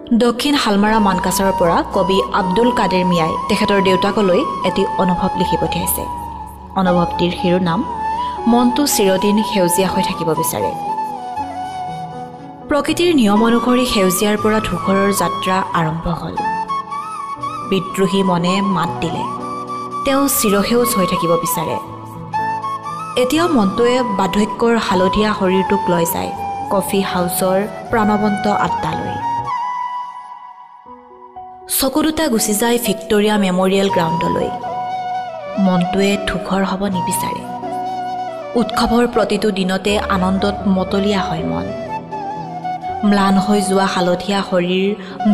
দক্ষিণ হালমাৰা মানকাছাৰৰ পৰা কবি আব্দুল কাদেৰ মিয়াই তেখেতৰ দেউতাকলৈ এটি অনুভৱ লিখি পঠিয়াইছে। অনুভৱটিৰ শিৰোনাম মনটো চিৰদিন সেউজীয়া হৈ থাকিব বিচাৰে। প্ৰকৃতিৰ নিয়ম অনুসৰি সেউজীয়াৰ পৰা ধূসৰৰ যাত্ৰা আৰম্ভ হ'ল। বিদ্ৰোহী মনে মাত দিলে তেওঁ চিৰসেউজ হৈ থাকিব বিচাৰে। এতিয়াও মনটোৱে বাৰ্ধক্যৰ হালধীয়া শৰীৰটোক লৈ যায় কফি হাউচৰ প্ৰাণৱন্ত আড্ডালৈ। চকু দুটা গুচি যায় ভিক্টোৰিয়া মেমৰিয়েল গ্ৰাউণ্ডলৈ। মনটোৱে ধূসৰ হ'ব নিবিচাৰে। উৎসৱৰ প্ৰতিটো দিনতে আনন্দত মতলীয়া হয় মন। ম্লান হৈ যোৱা হালধীয়া শৰীৰ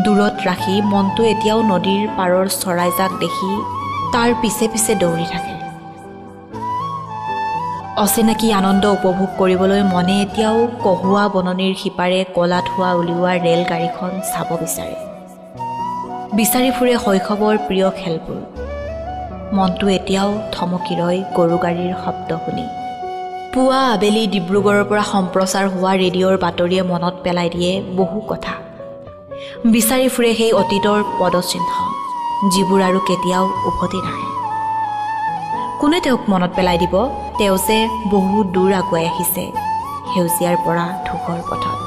দূৰত ৰাখি মনটো এতিয়াও নদীৰ পাৰৰ চৰাইজাক দেখি তাৰ পিছে পিছে দৌৰি থাকে। অচিনাকি আনন্দ উপভোগ কৰিবলৈ মনে এতিয়াও কহুৱা বননিৰ সিপাৰে কলা ধোঁৱা উলিওৱা ৰেল গাড়ীখন চাব বিচাৰে। বিচাৰি ফুৰে শৈশৱৰ প্ৰিয় খেলবোৰ। মনটো এতিয়াও থমকি ৰয় গৰু গাড়ীৰ শব্দ শুনি। পুৱা আবেলি ডিব্ৰুগড়ৰ পৰা সম্প্ৰচাৰ হোৱা ৰেডিঅ'ৰ বাতৰিয়ে মনত পেলাই দিয়ে বহু কথা। বিচাৰি ফুৰে সেই অতীতৰ পদচিহ্ন যিবোৰ আৰু কেতিয়াও উভতি নাহে। কোনে তেওঁক মনত পেলাই দিব তেওঁ যে বহু দূৰ আগুৱাই আহিছে সেউজীয়াৰ পৰা ধূসৰ পথত।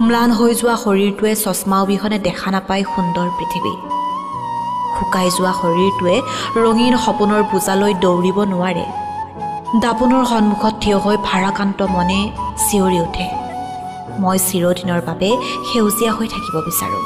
ম্লান হৈ যোৱা শৰীৰটোৱে চশমা অবিহনে দেখা নাপায় সুন্দৰ পৃথিৱী। শুকাই যোৱা শৰীৰটোৱে ৰঙীন সপোনৰ বোজালৈ দৌৰিব নোৱাৰে। দাপোনৰ সন্মুখত থিয় হৈ ভাৰাক্ৰান্ত মনে চিঞৰি উঠে মই চিৰদিনৰ বাবে সেউজীয়া হৈ থাকিব বিচাৰোঁ।